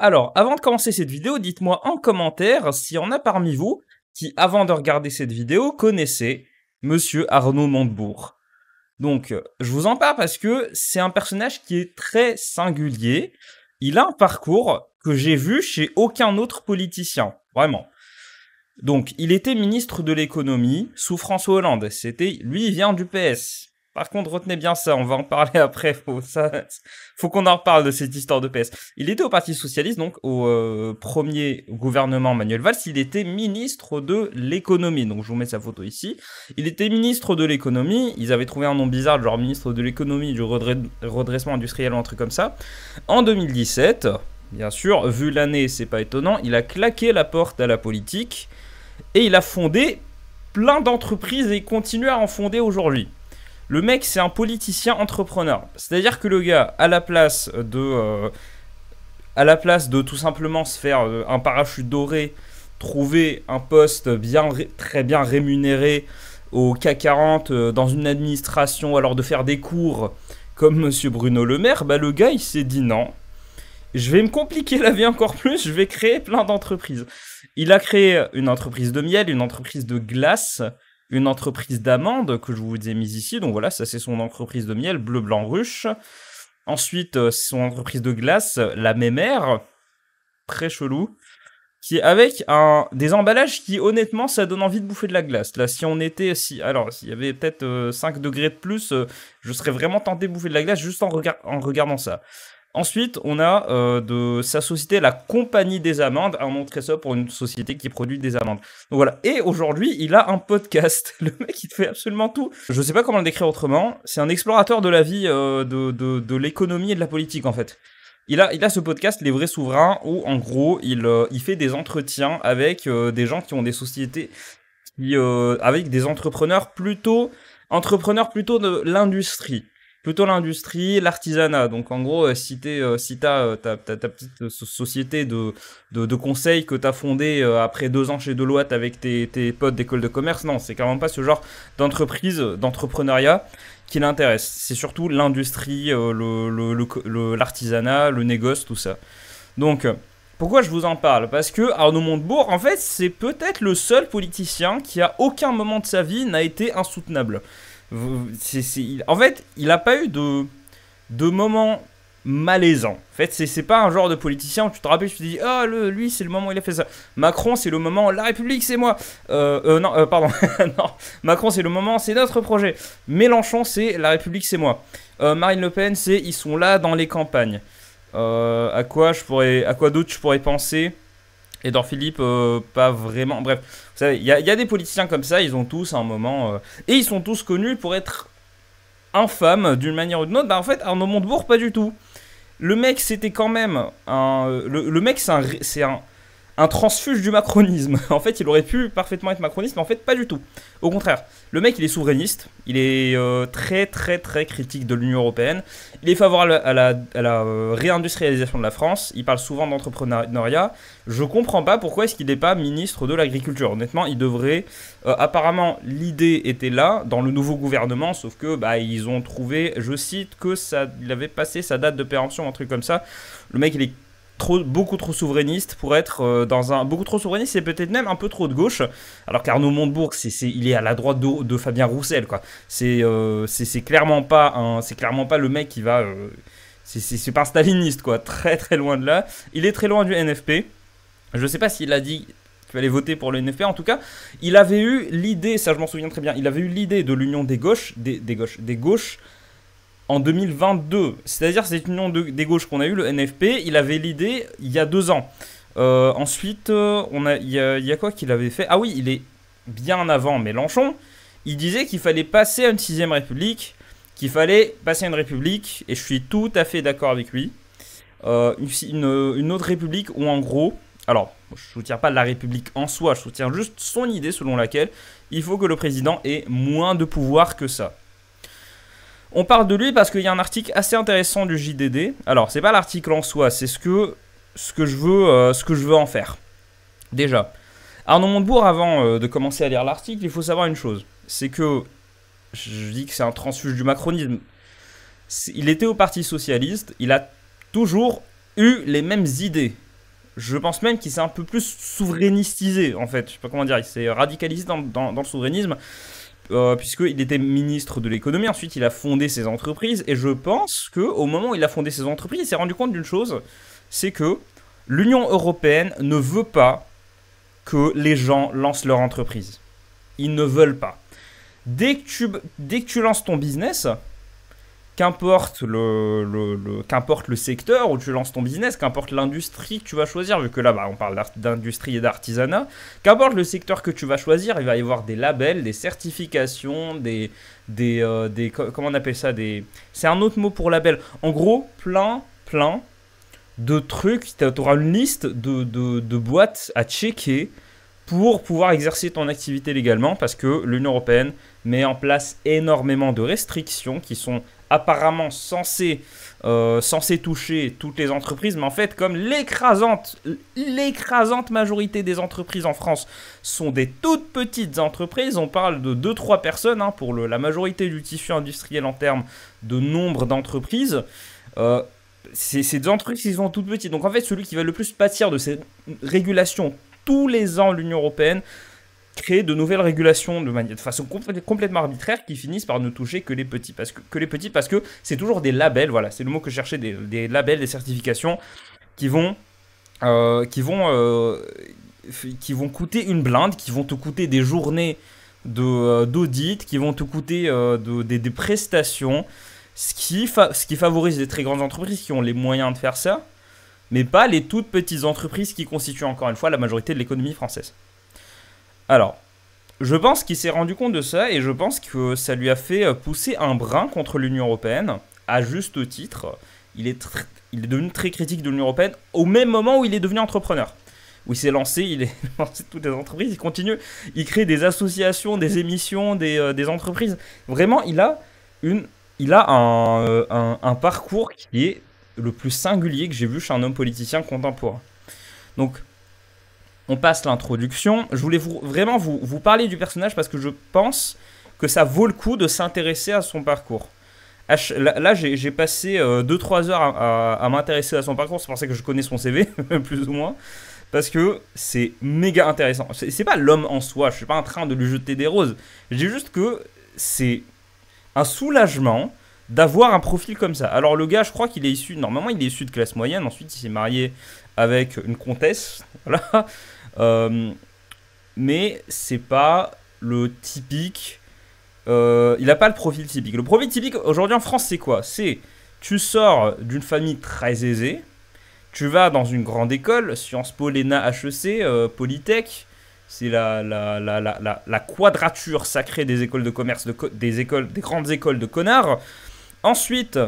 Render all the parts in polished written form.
Alors, avant de commencer cette vidéo, dites-moi en commentaire s'il y en a parmi vous qui, avant de regarder cette vidéo, connaissaient Monsieur Arnaud Montebourg. Donc, je vous en parle parce que c'est un personnage qui est très singulier. Il a un parcours que j'ai vu chez aucun autre politicien, vraiment. Donc, il était ministre de l'économie sous François Hollande. Lui, il vient du PS. Par contre, retenez bien ça, on va en parler après. Faut qu'on en reparle de cette histoire de PS. Il était au Parti Socialiste, donc au premier gouvernement Manuel Valls. Il était ministre de l'économie. Donc, je vous mets sa photo ici. Il était ministre de l'économie. Ils avaient trouvé un nom bizarre, genre ministre de l'économie, du redressement industriel ou un truc comme ça. En 2017, bien sûr, vu l'année, c'est pas étonnant, il a claqué la porte à la politique et il a fondé plein d'entreprises et il continue à en fonder aujourd'hui. Le mec, c'est un politicien entrepreneur. C'est-à-dire que le gars, à la place de tout simplement se faire un parachute doré, trouver un poste très bien rémunéré au CAC 40 dans une administration, alors de faire des cours comme Monsieur Bruno Le Maire, bah le gars, il s'est dit non. Je vais me compliquer la vie encore plus, je vais créer plein d'entreprises. Il a créé une entreprise de miel, une entreprise de glace, une entreprise d'amandes que je vous ai mise ici. Donc voilà, ça c'est son entreprise de miel, bleu, blanc, ruche. Ensuite, son entreprise de glace, la Mémère, très chelou, qui est avec des emballages qui, honnêtement, ça donne envie de bouffer de la glace. Là, s'il y avait peut-être 5 degrés de plus, je serais vraiment tenté de bouffer de la glace juste en regardant ça. Ensuite, on a de sa société, la Compagnie des Amandes, un nom très sobre pour une société qui produit des amandes. Donc voilà. Et aujourd'hui, il a un podcast. Le mec, il fait absolument tout. Je sais pas comment le décrire autrement. C'est un explorateur de la vie, de l'économie et de la politique, en fait. Il a ce podcast, Les Vrais Souverains, où, en gros, il fait des entretiens avec des gens qui ont des sociétés, avec des entrepreneurs plutôt de l'industrie. Plutôt l'industrie, l'artisanat. Donc en gros, si t'as ta petite société de conseil que t'as fondée après 2 ans chez Deloitte avec tes potes d'école de commerce, non, c'est clairement pas ce genre d'entrepreneuriat qui l'intéresse. C'est surtout l'industrie, l'artisanat, le négoce, tout ça. Donc, pourquoi je vous en parle? Parce que Arnaud Montebourg, en fait, c'est peut-être le seul politicien qui à aucun moment de sa vie n'a été insoutenable. En fait, il n'a pas eu de moments malaisants. En fait, c'est pas un genre de politicien où tu te rappelles, tu te dis, ah, lui, c'est le moment où il a fait ça. Macron, c'est le moment, la République, c'est moi. Pardon. Non, Macron, c'est le moment, c'est notre projet. Mélenchon, c'est la République, c'est moi. Marine Le Pen, c'est ils sont là dans les campagnes. À quoi d'autre je pourrais penser? Edouard Philippe, pas vraiment. Bref, vous savez, il y a des politiciens comme ça, ils ont tous un moment... et ils sont tous connus pour être infâmes d'une manière ou d'une autre. Bah en fait, Arnaud Montebourg, pas du tout. Le mec, c'était quand même le mec, c'est un transfuge du macronisme. En fait, il aurait pu parfaitement être macroniste, mais en fait, pas du tout. Au contraire, le mec, il est souverainiste. Il est très, très, très critique de l'Union européenne. Il est favorable à la réindustrialisation de la France. Il parle souvent d'entrepreneuriat. Je comprends pas pourquoi est-ce qu'il n'est pas ministre de l'Agriculture. Honnêtement, il devrait... apparemment, l'idée était là, dans le nouveau gouvernement, sauf que ils ont trouvé, je cite, il avait passé sa date de péremption, un truc comme ça. Le mec, il est beaucoup trop souverainiste pour être beaucoup trop souverainiste, c'est peut-être même un peu trop de gauche, alors qu'Arnaud Montebourg il est à la droite de Fabien Roussel, quoi. C'est clairement pas le mec qui va c'est pas un staliniste, quoi, très très loin de là. Il est très loin du NFP. Je sais pas s'il a dit qu'il allait voter pour le NFP, en tout cas il avait eu l'idée, ça je m'en souviens très bien, il avait eu l'idée de l'union des gauches en 2022, c'est-à-dire cette union des gauches qu'on a eu, le NFP, il avait l'idée il y a 2 ans. Ensuite, il y a quoi qu'il avait fait? Ah oui, il est bien avant Mélenchon. Il disait qu'il fallait passer à une 6ème république, qu'il fallait passer à une république, et je suis tout à fait d'accord avec lui. Une autre république où en gros, alors je ne soutiens pas la république en soi, je soutiens juste son idée selon laquelle il faut que le président ait moins de pouvoir que ça. On parle de lui parce qu'il y a un article assez intéressant du JDD. Alors, c'est pas l'article en soi, c'est ce que je veux en faire. Déjà, Arnaud Montebourg, avant de commencer à lire l'article, il faut savoir une chose. C'est que, je dis que c'est un transfuge du macronisme. Il était au Parti Socialiste, il a toujours eu les mêmes idées. Je pense même qu'il s'est un peu plus souverainistisé, en fait. Je sais pas comment dire, il s'est radicalisé dans le souverainisme, puisqu'il était ministre de l'économie. Ensuite, il a fondé ses entreprises. Et je pense qu'au moment où il a fondé ses entreprises, il s'est rendu compte d'une chose, c'est que l'Union européenne ne veut pas que les gens lancent leur entreprise. Ils ne veulent pas. Dès que tu lances ton business, qu'importe qu'importe le secteur où tu lances ton business, qu'importe l'industrie que tu vas choisir, vu que là, on parle d'industrie et d'artisanat, qu'importe le secteur que tu vas choisir, il va y avoir des labels, des certifications, comment on appelle ça, c'est un autre mot pour label. En gros, plein de trucs, tu auras une liste de boîtes à checker pour pouvoir exercer ton activité légalement, parce que l'Union européenne met en place énormément de restrictions qui sont apparemment censées toucher toutes les entreprises, mais en fait, comme l'écrasante majorité des entreprises en France sont des toutes petites entreprises, on parle de 2-3 personnes pour la majorité du tissu industriel en termes de nombre d'entreprises, c'est des entreprises qui sont toutes petites. Donc en fait, celui qui va le plus pâtir de ces régulations, tous les ans, l'Union européenne crée de nouvelles régulations de façon complètement arbitraire qui finissent par ne toucher que les petits. Parce que c'est toujours des labels, voilà, c'est le mot que je cherchais, des labels, des certifications qui vont coûter une blinde, qui vont te coûter des journées d'audit, qui vont te coûter des prestations, ce qui favorise les très grandes entreprises qui ont les moyens de faire ça, mais pas les toutes petites entreprises qui constituent encore une fois la majorité de l'économie française. Alors, je pense qu'il s'est rendu compte de ça et je pense que ça lui a fait pousser un brin contre l'Union européenne, à juste titre. Il est devenu très critique de l'Union européenne au même moment où il est devenu entrepreneur. Où il s'est lancé, il est lancé toutes les entreprises, il continue, il crée des associations, des émissions, des entreprises. Vraiment, il a un parcours qui est le plus singulier que j'ai vu chez un homme politicien contemporain. Donc, on passe l'introduction. Je voulais vraiment vous parler du personnage parce que je pense que ça vaut le coup de s'intéresser à son parcours. Là, j'ai passé 2-3 heures à m'intéresser à son parcours. C'est pour ça que je connais son CV, plus ou moins. Parce que c'est méga intéressant. C'est pas l'homme en soi. Je suis pas en train de lui jeter des roses. Je dis juste que c'est un soulagement d'avoir un profil comme ça. Alors le gars, je crois qu'il est issu, normalement il est issu de classe moyenne, ensuite il s'est marié avec une comtesse, voilà. Mais c'est pas le typique, il n'a pas le profil typique. Le profil typique aujourd'hui en France c'est quoi? C'est, tu sors d'une famille très aisée, tu vas dans une grande école, Sciences Po, l'ENA, HEC, Polytech, c'est la quadrature sacrée des écoles de commerce, des grandes écoles de connards. Ensuite,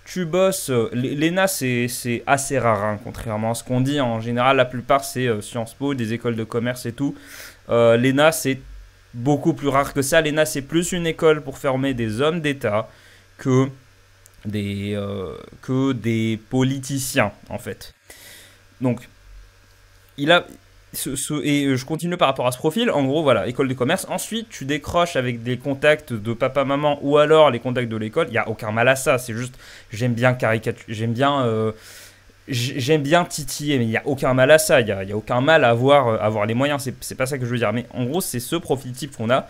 tu bosses. L'ENA, c'est assez rare, contrairement à ce qu'on dit. En général, la plupart, c'est Sciences Po, des écoles de commerce et tout. L'ENA, c'est beaucoup plus rare que ça. L'ENA, c'est plus une école pour former des hommes d'État que des politiciens, en fait. Donc, il a... et je continue par rapport à ce profil. En gros, voilà, école de commerce. Ensuite, tu décroches avec des contacts de papa-maman ou alors les contacts de l'école. Il n'y a aucun mal à ça. C'est juste, j'aime bien titiller, mais il n'y a aucun mal à ça. Il n'y a aucun mal à avoir les moyens. C'est pas ça que je veux dire. Mais en gros, c'est ce profil type qu'on a.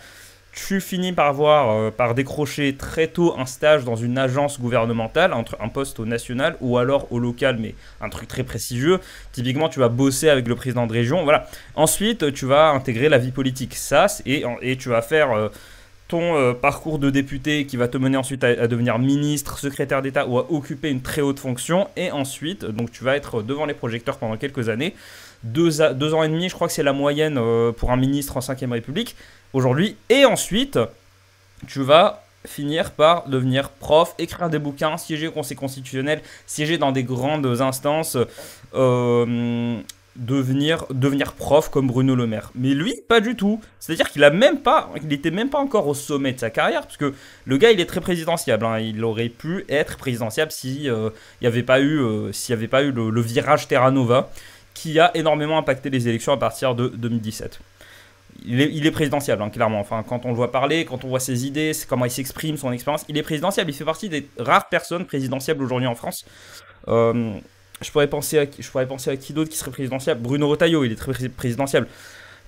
Tu finis par décrocher très tôt un stage dans une agence gouvernementale, un poste au national ou alors au local, mais un truc très prestigieux. Typiquement, tu vas bosser avec le président de région. Voilà. Ensuite, tu vas intégrer la vie politique. Et tu vas faire ton parcours de député qui va te mener ensuite à devenir ministre, secrétaire d'État ou à occuper une très haute fonction. Et ensuite, donc tu vas être devant les projecteurs pendant quelques années. 2 ans et demi, je crois que c'est la moyenne pour un ministre en 5ème République aujourd'hui. Et ensuite, tu vas finir par devenir prof, écrire des bouquins, siéger au Conseil constitutionnel, siéger dans des grandes instances, devenir prof comme Bruno Le Maire. Mais lui, pas du tout. C'est-à-dire qu'il n'était même pas encore au sommet de sa carrière, parce que le gars, il est très présidentiable. Il aurait pu être présidentiable s'il n'y avait pas eu le virage Terra Nova qui a énormément impacté les élections à partir de 2017. Il est présidentiable, clairement. Enfin, quand on le voit parler, quand on voit ses idées, comment il s'exprime, son expérience, il est présidentiable. Il fait partie des rares personnes présidentiables aujourd'hui en France. je pourrais penser à qui d'autre qui serait présidentiable. Bruno Retailleau, il est très présidentiable.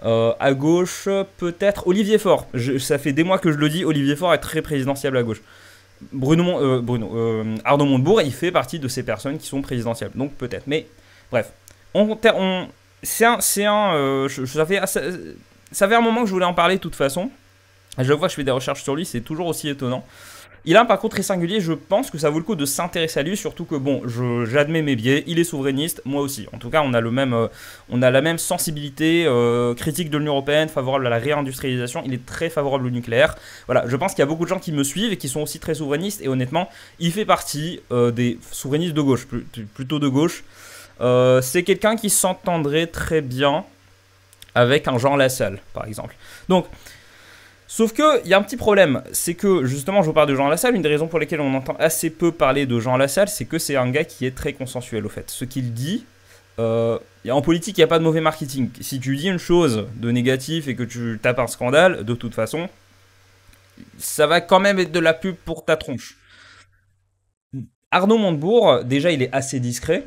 À gauche, peut-être Olivier Faure. Ça fait des mois que je le dis, Olivier Faure est très présidentiable à gauche. Arnaud Montebourg, il fait partie de ces personnes qui sont présidentiables. Donc peut-être. Mais bref, ça fait un moment que je voulais en parler de toute façon. À chaque fois que je fais des recherches sur lui, c'est toujours aussi étonnant. Il a un parcours très singulier, je pense que ça vaut le coup de s'intéresser à lui, surtout que bon, j'admets mes biais, il est souverainiste, moi aussi. En tout cas, on a la même sensibilité critique de l'Union Européenne, favorable à la réindustrialisation, il est très favorable au nucléaire. Voilà, je pense qu'il y a beaucoup de gens qui me suivent et qui sont aussi très souverainistes, et honnêtement, il fait partie des souverainistes de gauche, plutôt de gauche. C'est quelqu'un qui s'entendrait très bien avec un Jean Lassalle, par exemple. Donc, sauf qu'il y a un petit problème, c'est que justement je vous parle de Jean Lassalle, une des raisons pour lesquelles on entend assez peu parler de Jean Lassalle, c'est que c'est un gars qui est très consensuel au fait. Ce qu'il dit, en politique il n'y a pas de mauvais marketing. Si tu dis une chose de négatif et que tu tapes un scandale, de toute façon, ça va quand même être de la pub pour ta tronche. Arnaud Montebourg, déjà il est assez discret.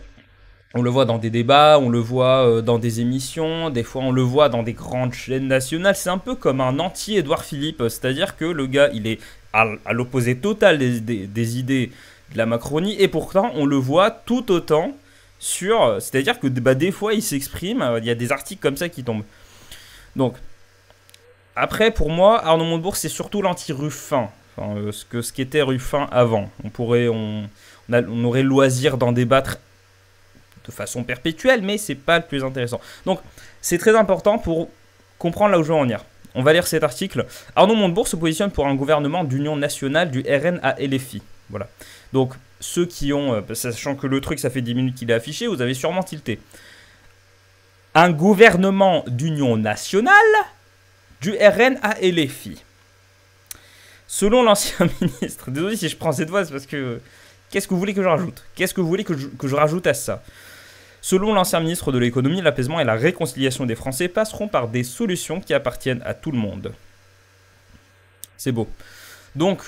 On le voit dans des débats, on le voit dans des émissions, des fois on le voit dans des grandes chaînes nationales. C'est un peu comme un anti-Édouard Philippe, c'est-à-dire que le gars, il est à l'opposé total des idées de la Macronie, et pourtant on le voit tout autant sur... C'est-à-dire que des fois il s'exprime, il y a des articles comme ça qui tombent. Donc, après pour moi, Arnaud Montebourg c'est surtout l'anti-Ruffin, enfin, ce qu'était Ruffin avant. On aurait le loisir d'en débattre de façon perpétuelle, mais c'est pas le plus intéressant. Donc, c'est très important pour comprendre là où je veux en venir. On va lire cet article. Arnaud Montebourg se positionne pour un gouvernement d'union nationale du RN à LFI. Voilà. Donc, ceux qui ont, sachant que le truc, ça fait 10 minutes qu'il est affiché, vous avez sûrement tilté. Un gouvernement d'union nationale du RN à LFI. Selon l'ancien ministre, désolé si je prends cette voix, c'est parce que... Qu'est-ce que vous voulez que je rajoute? Qu'est-ce que vous voulez que je rajoute à ça? Selon l'ancien ministre de l'économie, l'apaisement et la réconciliation des Français passeront par des solutions qui appartiennent à tout le monde. C'est beau. Donc,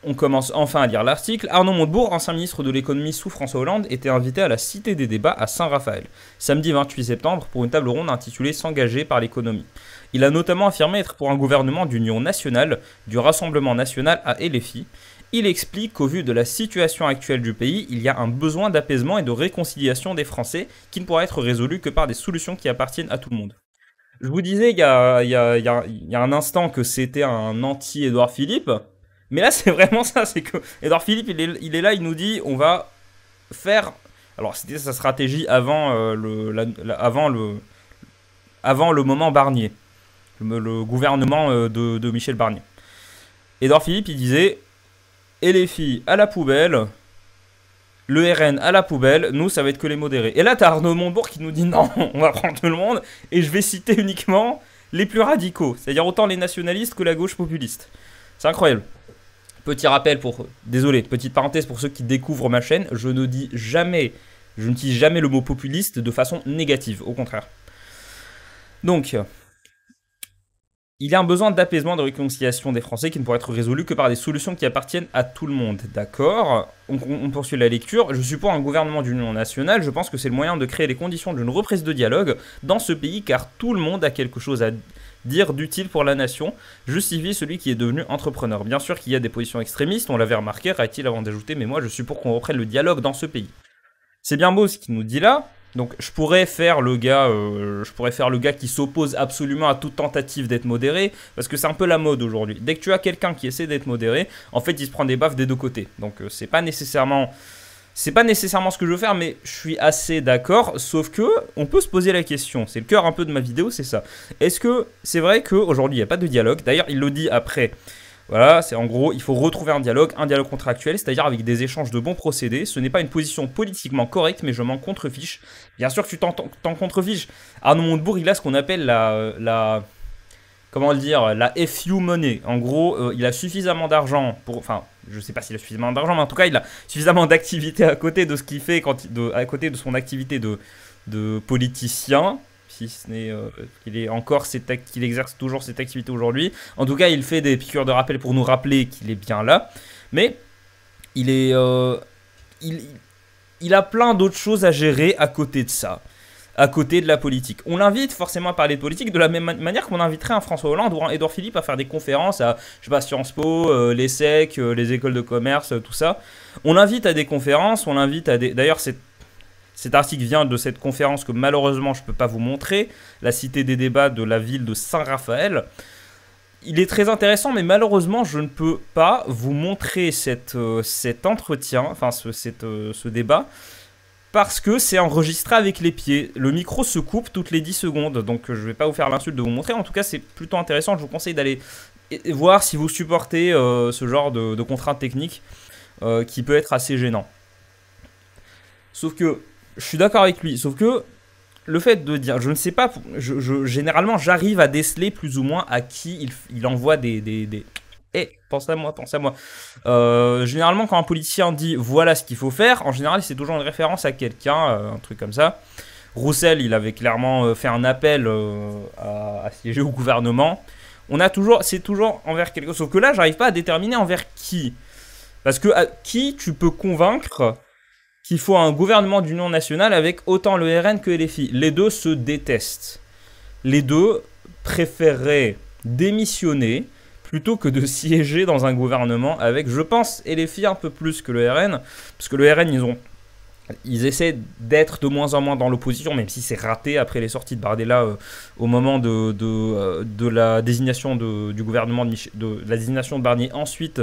on commence enfin à lire l'article. Arnaud Montebourg, ancien ministre de l'économie sous François Hollande, était invité à la Cité des Débats à Saint-Raphaël, samedi 28 septembre, pour une table ronde intitulée « S'engager par l'économie ». Il a notamment affirmé être pour un gouvernement d'union nationale, du Rassemblement national à LFI. Il explique qu'au vu de la situation actuelle du pays, il y a un besoin d'apaisement et de réconciliation des Français qui ne pourra être résolu que par des solutions qui appartiennent à tout le monde. Je vous disais il y a un instant que c'était un anti-Édouard Philippe, mais là c'est vraiment ça, c'est que Édouard Philippe il est là, il nous dit on va faire... Alors c'était sa stratégie avant le moment Barnier, le gouvernement de Michel Barnier. Édouard Philippe il disait... Et les filles à la poubelle, le RN à la poubelle, nous ça va être que les modérés. Et là t'as Arnaud Montebourg qui nous dit non, on va prendre tout le monde, et je vais citer uniquement les plus radicaux, c'est-à-dire autant les nationalistes que la gauche populiste. C'est incroyable. Petit rappel désolé, petite parenthèse pour ceux qui découvrent ma chaîne, je n'utilise jamais le mot populiste de façon négative, au contraire. Donc... Il y a un besoin d'apaisement, de réconciliation des Français qui ne pourra être résolu que par des solutions qui appartiennent à tout le monde. D'accord, on poursuit la lecture. Je suis pour un gouvernement d'union nationale. Je pense que c'est le moyen de créer les conditions d'une reprise de dialogue dans ce pays, car tout le monde a quelque chose à dire d'utile pour la nation. Justifie celui qui est devenu entrepreneur. Bien sûr qu'il y a des positions extrémistes, on l'avait remarqué, a-t-il avant d'ajouter, mais moi je suis pour qu'on reprenne le dialogue dans ce pays. C'est bien beau ce qu'il nous dit là. Donc je pourrais faire le gars qui s'oppose absolument à toute tentative d'être modéré, parce que c'est un peu la mode aujourd'hui. Dès que tu as quelqu'un qui essaie d'être modéré, en fait il se prend des baffes des deux côtés. Donc c'est pas nécessairement ce que je veux faire, mais je suis assez d'accord. Sauf que on peut se poser la question, c'est le cœur un peu de ma vidéo, c'est ça. Est-ce que c'est vrai qu'aujourd'hui il n'y a pas de dialogue? D'ailleurs il le dit après. Voilà, c'est en gros, il faut retrouver un dialogue contractuel, c'est-à-dire avec des échanges de bons procédés. Ce n'est pas une position politiquement correcte, mais je m'en contrefiche. Bien sûr que tu t'en contrefiches. Arnaud Montebourg, il a ce qu'on appelle comment le dire, la FU money. En gros, il a suffisamment d'argent pour... Enfin, je sais pas s'il a suffisamment d'argent, mais en tout cas, il a suffisamment d'activité à côté de ce qu'il fait, à côté de son activité de politicien, si ce n'est qu'il exerce toujours cette activité aujourd'hui. En tout cas, il fait des piqûres de rappel pour nous rappeler qu'il est bien là. Mais il est... il a plein d'autres choses à gérer à côté de ça, à côté de la politique. On l'invite forcément à parler de politique de la même manière qu'on inviterait un François Hollande ou un Édouard Philippe à faire des conférences à, je sais pas, Sciences Po, l'ESSEC, les écoles de commerce, tout ça. On l'invite à des conférences, on l'invite à des... D'ailleurs, cet article vient de cette conférence que malheureusement je ne peux pas vous montrer, la Cité des débats de la ville de Saint-Raphaël. Il est très intéressant, mais malheureusement, je ne peux pas vous montrer cet entretien, enfin ce débat, parce que c'est enregistré avec les pieds. Le micro se coupe toutes les 10 secondes, donc je ne vais pas vous faire l'insulte de vous montrer. En tout cas, c'est plutôt intéressant. Je vous conseille d'aller voir si vous supportez ce genre de contraintes techniques qui peut être assez gênant. Sauf que, je suis d'accord avec lui, sauf que le fait de dire, je ne sais pas, généralement j'arrive à déceler plus ou moins à qui il envoie des... pense à moi. Généralement quand un politicien dit voilà ce qu'il faut faire, en général c'est toujours une référence à quelqu'un, un truc comme ça. Roussel, il avait clairement fait un appel à siéger au gouvernement. C'est toujours envers quelqu'un, sauf que là j'arrive pas à déterminer envers qui. Parce que à qui tu peux convaincre qu'il faut un gouvernement d'union nationale avec autant le RN que LFI. Les deux se détestent. Les deux préféreraient démissionner plutôt que de siéger dans un gouvernement avec, je pense, LFI un peu plus que le RN, parce que le RN, ils essaient d'être de moins en moins dans l'opposition, même si c'est raté après les sorties de Bardella au moment de la désignation du gouvernement, de la désignation de Barnier ensuite,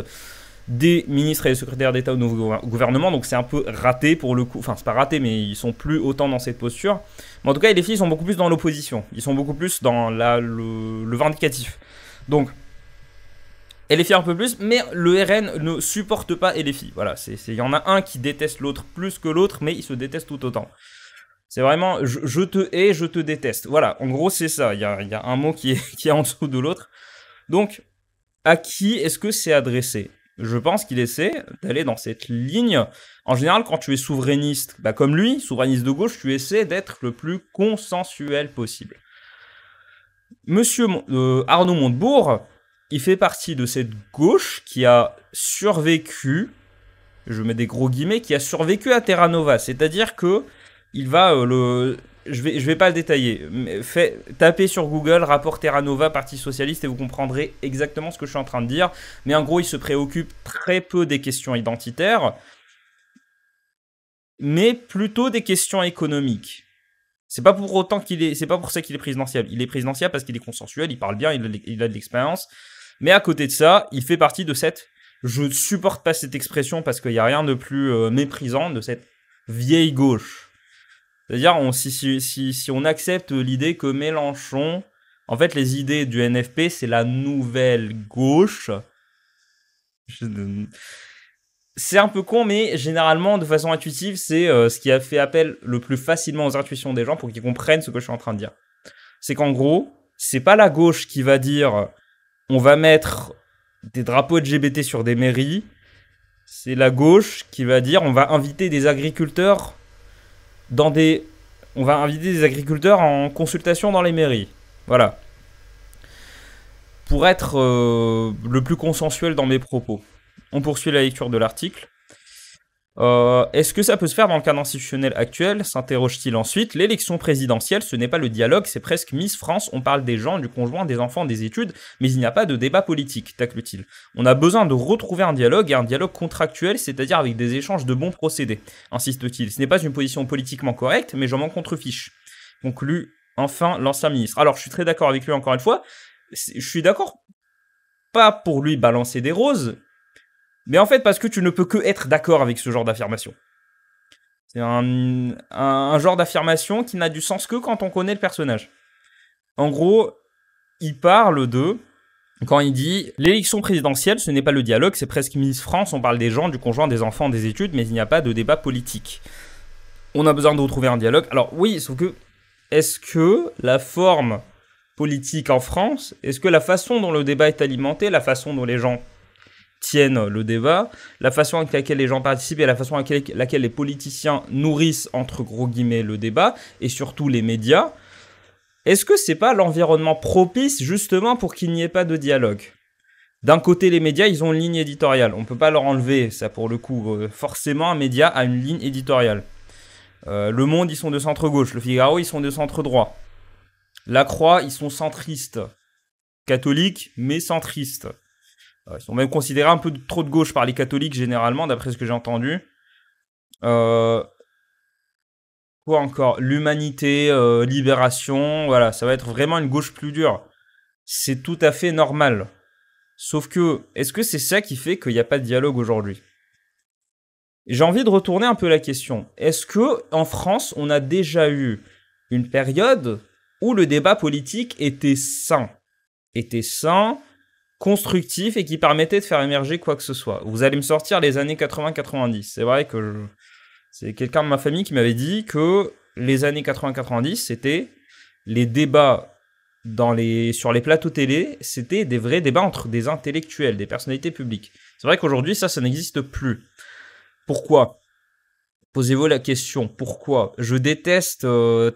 des ministres et des secrétaires d'État au nouveau gouvernement, donc c'est un peu raté pour le coup, enfin c'est pas raté mais ils sont plus autant dans cette posture, mais en tout cas les filles sont beaucoup plus dans l'opposition, ils sont beaucoup plus dans le vindicatif, donc LFI un peu plus, mais le RN ne supporte pas LFI, voilà, il y en a un qui déteste l'autre plus que l'autre, mais ils se détestent tout autant. C'est vraiment je te hais, je te déteste, voilà, en gros c'est ça, il y a un mot qui est en dessous de l'autre, donc à qui est-ce que c'est adressé ? Je pense qu'il essaie d'aller dans cette ligne. En général, quand tu es souverainiste, comme lui, souverainiste de gauche, tu essaies d'être le plus consensuel possible. Monsieur Arnaud Montebourg, il fait partie de cette gauche qui a survécu, je mets des gros guillemets, qui a survécu à Terra Nova. C'est-à-dire que il va je vais pas le détailler. Mais tapez sur Google rapport Terra Nova, Parti Socialiste, et vous comprendrez exactement ce que je suis en train de dire. Mais en gros, il se préoccupe très peu des questions identitaires, mais plutôt des questions économiques. C'est pas pour autant c'est pas pour ça qu'il est présidentiel. Il est présidentiel parce qu'il est consensuel, il parle bien, il a de l'expérience. Mais à côté de ça, il fait partie de cette, je supporte pas cette expression parce qu'il y a rien de plus méprisant, de cette vieille gauche. C'est-à-dire, si on accepte l'idée que Mélenchon, en fait, les idées du NFP, c'est la nouvelle gauche. C'est un peu con, mais généralement, de façon intuitive, c'est ce qui a fait appel le plus facilement aux intuitions des gens pour qu'ils comprennent ce que je suis en train de dire. C'est qu'en gros, c'est pas la gauche qui va dire on va mettre des drapeaux LGBT sur des mairies. C'est la gauche qui va dire on va inviter des agriculteurs on va inviter des agriculteurs en consultation dans les mairies. Voilà. Pour être le plus consensuel dans mes propos. On poursuit la lecture de l'article. Est-ce que ça peut se faire dans le cadre institutionnel actuel ? S'interroge-t-il ensuite. L'élection présidentielle, ce n'est pas le dialogue, c'est presque Miss France. On parle des gens, du conjoint, des enfants, des études, mais il n'y a pas de débat politique, tacle-t-il. On a besoin de retrouver un dialogue, et un dialogue contractuel, c'est-à-dire avec des échanges de bons procédés, insiste-t-il. Ce n'est pas une position politiquement correcte, mais j'en m'en contrefiche. Conclut enfin l'ancien ministre. Alors, je suis très d'accord avec lui encore une fois. Je suis d'accord, pas pour lui balancer des roses, mais en fait, parce que tu ne peux que être d'accord avec ce genre d'affirmation. C'est un genre d'affirmation qui n'a du sens que quand on connaît le personnage. En gros, il parle quand il dit « L'élection présidentielle, ce n'est pas le dialogue, c'est presque Miss France, on parle des gens, du conjoint, des enfants, des études, mais il n'y a pas de débat politique. On a besoin de retrouver un dialogue. » Alors oui, sauf que, est-ce que la forme politique en France, est-ce que la façon dont le débat est alimenté, la façon dont les gens tiennent le débat, la façon avec laquelle les gens participent et la façon avec laquelle les politiciens nourrissent, entre gros guillemets, le débat, et surtout les médias, est-ce que c'est pas l'environnement propice justement pour qu'il n'y ait pas de dialogue ? D'un côté, les médias, ils ont une ligne éditoriale. On peut pas leur enlever ça pour le coup. Forcément, un média a une ligne éditoriale. Le Monde, ils sont de centre-gauche. Le Figaro, ils sont de centre-droit. La Croix, ils sont centristes. Catholiques, mais centristes. Ils sont même considérés un peu trop de gauche par les catholiques, généralement, d'après ce que j'ai entendu. Quoi encore? L'Humanité, Libération, voilà, ça va être vraiment une gauche plus dure. C'est tout à fait normal. Sauf que, est-ce que c'est ça qui fait qu'il n'y a pas de dialogue aujourd'hui? J'ai envie de retourner un peu la question. Est-ce que en France, on a déjà eu une période où le débat politique était sain, constructif et qui permettait de faire émerger quoi que ce soit? Vous allez me sortir les années 80-90. C'est vrai que c'est quelqu'un de ma famille qui m'avait dit que les années 80-90, c'était les débats sur les plateaux télé, c'était des vrais débats entre des intellectuels, des personnalités publiques. C'est vrai qu'aujourd'hui, ça n'existe plus. Pourquoi? Posez-vous la question, pourquoi? Je déteste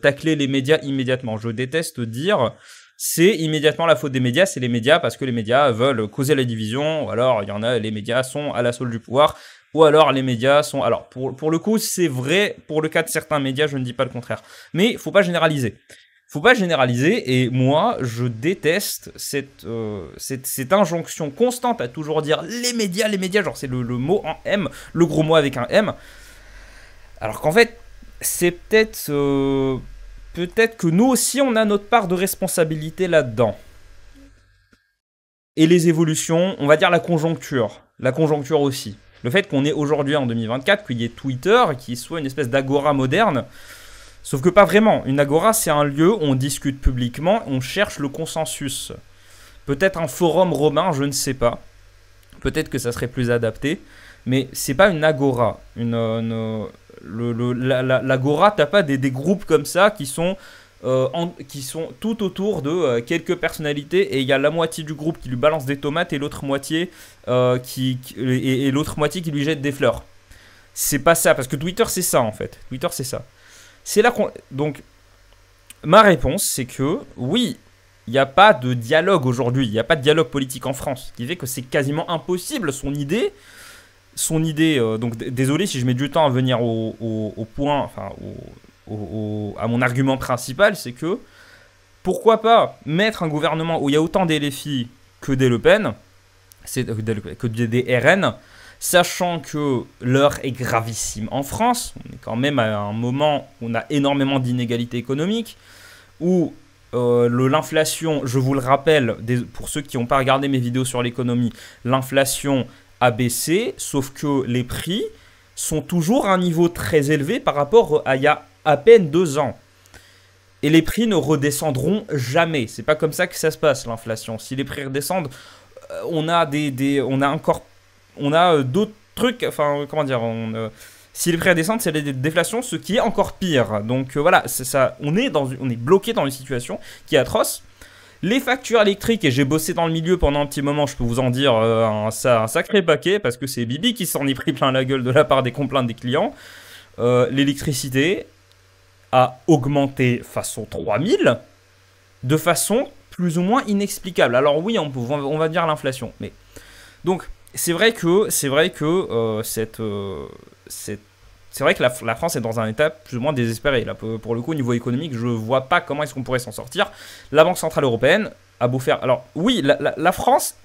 tacler les médias immédiatement. Je déteste dire c'est immédiatement la faute des médias, c'est les médias parce que les médias veulent causer la division, ou alors il y en a, les médias sont à la solde du pouvoir, ou alors les médias sont... Alors pour le coup, c'est vrai pour le cas de certains médias, je ne dis pas le contraire. Mais il faut pas généraliser. Faut pas généraliser, et moi, je déteste cette injonction constante à toujours dire les médias, genre c'est le mot en M, le gros mot avec un M. Alors qu'en fait, c'est peut-être que nous aussi, on a notre part de responsabilité là-dedans. Et les évolutions, on va dire la conjoncture aussi. Le fait qu'on ait aujourd'hui en 2024, qu'il y ait Twitter, qui soit une espèce d'agora moderne, sauf que pas vraiment. Une agora, c'est un lieu où on discute publiquement, on cherche le consensus. Peut-être un forum romain, je ne sais pas. Peut-être que ça serait plus adapté. Mais c'est pas une agora. L'agora, t'as pas des groupes comme ça qui sont tout autour de quelques personnalités et il y a la moitié du groupe qui lui balance des tomates et l'autre moitié et l'autre moitié qui lui jette des fleurs. C'est pas ça, parce que Twitter c'est ça en fait. Twitter c'est ça. C'est là qu'on... Donc, ma réponse, c'est que, oui, il n'y a pas de dialogue aujourd'hui. Il n'y a pas de dialogue politique en France. Ce qui fait que c'est quasiment impossible. Son idée, donc désolé si je mets du temps à venir au point, enfin, à mon argument principal, c'est que, pourquoi pas mettre un gouvernement où il y a autant des LFI que des Le Pen, que des RN, sachant que l'heure est gravissime en France. On est quand même à un moment où on a énormément d'inégalités économiques, où l'inflation, je vous le rappelle, pour ceux qui n'ont pas regardé mes vidéos sur l'économie, l'inflation a baissé, sauf que les prix sont toujours à un niveau très élevé par rapport à il y a à peine 2 ans. Et les prix ne redescendront jamais. C'est pas comme ça que ça se passe, l'inflation. Si les prix redescendent, on a d'autres trucs, enfin, comment dire, si les prix redescendent, c'est la déflation, ce qui est encore pire. Donc voilà, ça, on est bloqué dans une situation qui est atroce. Les factures électriques, et j'ai bossé dans le milieu pendant un petit moment, je peux vous en dire un sacré paquet, parce que c'est Bibi qui s'en est pris plein la gueule de la part des complaintes des clients. L'électricité a augmenté façon 3000, de façon plus ou moins inexplicable. Alors oui, on va dire l'inflation, mais... Donc, c'est vrai que la France est dans un état plus ou moins désespéré. Là, pour le coup, au niveau économique, je vois pas comment est-ce qu'on pourrait s'en sortir. La Banque Centrale Européenne a beau faire... Alors, oui, la France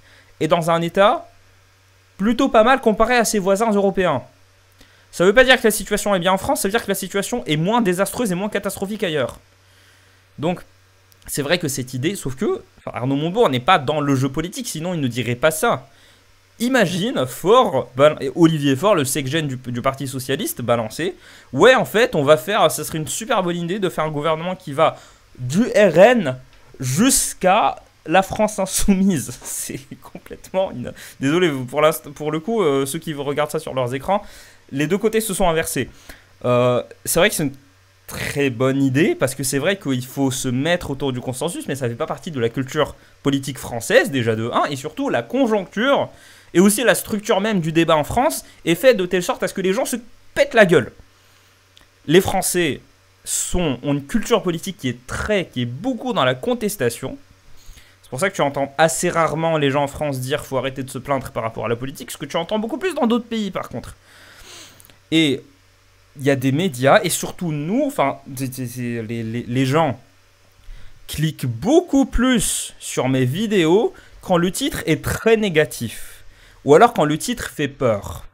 est dans un état plutôt pas mal comparé à ses voisins européens. Ça veut pas dire que la situation est bien en France, ça veut dire que la situation est moins désastreuse et moins catastrophique ailleurs. Donc, c'est vrai que cette idée... Sauf que Arnaud Montebourg n'est pas dans le jeu politique, sinon il ne dirait pas ça. Imagine Olivier Faure, le secgène du Parti Socialiste, balancer. Ouais, en fait, ça serait une super bonne idée de faire un gouvernement qui va du RN jusqu'à la France Insoumise. C'est complètement... Désolé, pour le coup, ceux qui regardent ça sur leurs écrans, les deux côtés se sont inversés. C'est vrai que c'est une très bonne idée, parce que c'est vrai qu'il faut se mettre autour du consensus, mais ça ne fait pas partie de la culture politique française, déjà de 1, et surtout la conjoncture... Et aussi la structure même du débat en France est faite de telle sorte à ce que les gens se pètent la gueule. Les Français ont une culture politique qui est beaucoup dans la contestation. C'est C'est pour ça que tu entends assez rarement les gens en France dire faut arrêter de se plaindre par rapport à la politique, ce que tu entends beaucoup plus dans d'autres pays par contre. Et il y a des médias, et surtout nous, enfin, les gens cliquent beaucoup plus sur mes vidéos quand le titre est très négatif. Ou alors quand le titre fait peur.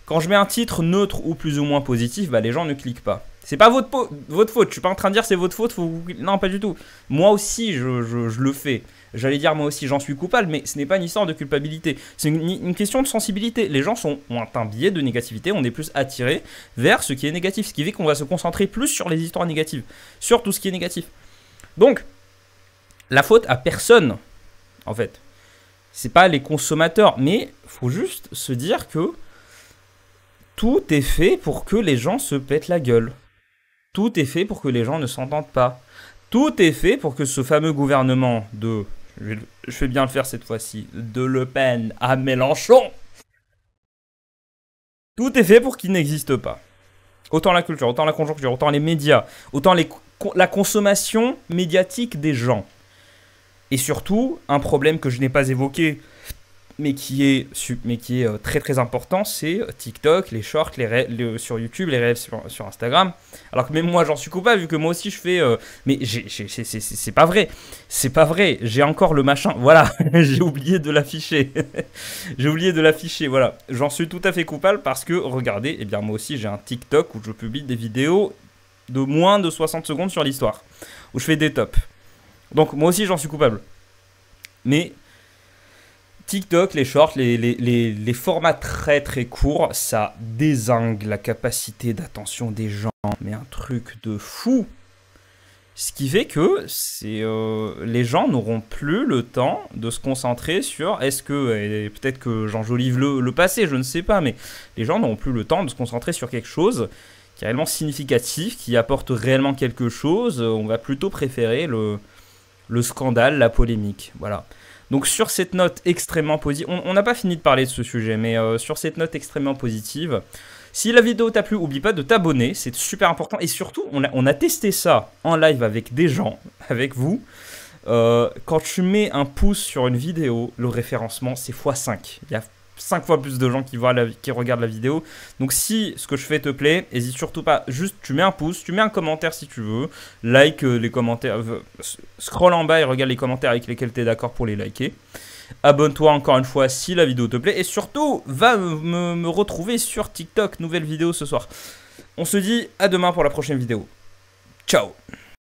Quand je mets un titre neutre ou plus ou moins positif, bah les gens ne cliquent pas. C'est pas votre faute, je suis pas en train de dire c'est votre faute, non pas du tout. Moi aussi je le fais. J'allais dire moi aussi j'en suis coupable, mais ce n'est pas une histoire de culpabilité. C'est une question de sensibilité. Les gens ont un biais de négativité, on est plus attiré vers ce qui est négatif. Ce qui fait qu'on va se concentrer plus sur les histoires négatives, sur tout ce qui est négatif. Donc, la faute à personne, en fait. C'est pas les consommateurs, mais faut juste se dire que tout est fait pour que les gens se pètent la gueule. Tout est fait pour que les gens ne s'entendent pas. Tout est fait pour que ce fameux gouvernement de, je vais bien le faire cette fois-ci, de Le Pen à Mélenchon, tout est fait pour qu'il n'existe pas. Autant la culture, autant la conjoncture, autant les médias, autant la consommation médiatique des gens. Et surtout, un problème que je n'ai pas évoqué, mais qui est très très important, c'est TikTok, les shorts, sur YouTube, les réels sur Instagram. Alors que même moi j'en suis coupable, vu que moi aussi je fais... mais c'est pas vrai. C'est pas vrai. J'ai encore le machin. Voilà, j'ai oublié de l'afficher. J'ai oublié de l'afficher, voilà. J'en suis tout à fait coupable parce que, regardez, eh bien moi aussi j'ai un TikTok où je publie des vidéos de moins de 60 secondes sur l'histoire. Où je fais des tops. Donc moi aussi j'en suis coupable. Mais... TikTok, les shorts, les formats très très courts, ça dézingue la capacité d'attention des gens, mais un truc de fou. Ce qui fait que les gens n'auront plus le temps de se concentrer sur peut-être que j'enjolive le passé, je ne sais pas, mais les gens n'auront plus le temps de se concentrer sur quelque chose qui est réellement significatif, qui apporte réellement quelque chose. On va plutôt préférer le scandale, la polémique, voilà. Donc sur cette note extrêmement positive, on n'a pas fini de parler de ce sujet, mais sur cette note extrêmement positive, si la vidéo t'a plu, n'oublie pas de t'abonner, c'est super important. Et surtout, on a testé ça en live avec des gens, avec vous. Quand tu mets un pouce sur une vidéo, le référencement c'est x5. Il y a 5 fois plus de gens qui regardent la vidéo. Donc si ce que je fais te plaît, n'hésite surtout pas, juste tu mets un pouce, tu mets un commentaire si tu veux, like les commentaires, scroll en bas et regarde les commentaires avec lesquels tu es d'accord pour les liker. Abonne-toi encore une fois si la vidéo te plaît et surtout va me retrouver sur TikTok, nouvelle vidéo ce soir. On se dit à demain pour la prochaine vidéo. Ciao.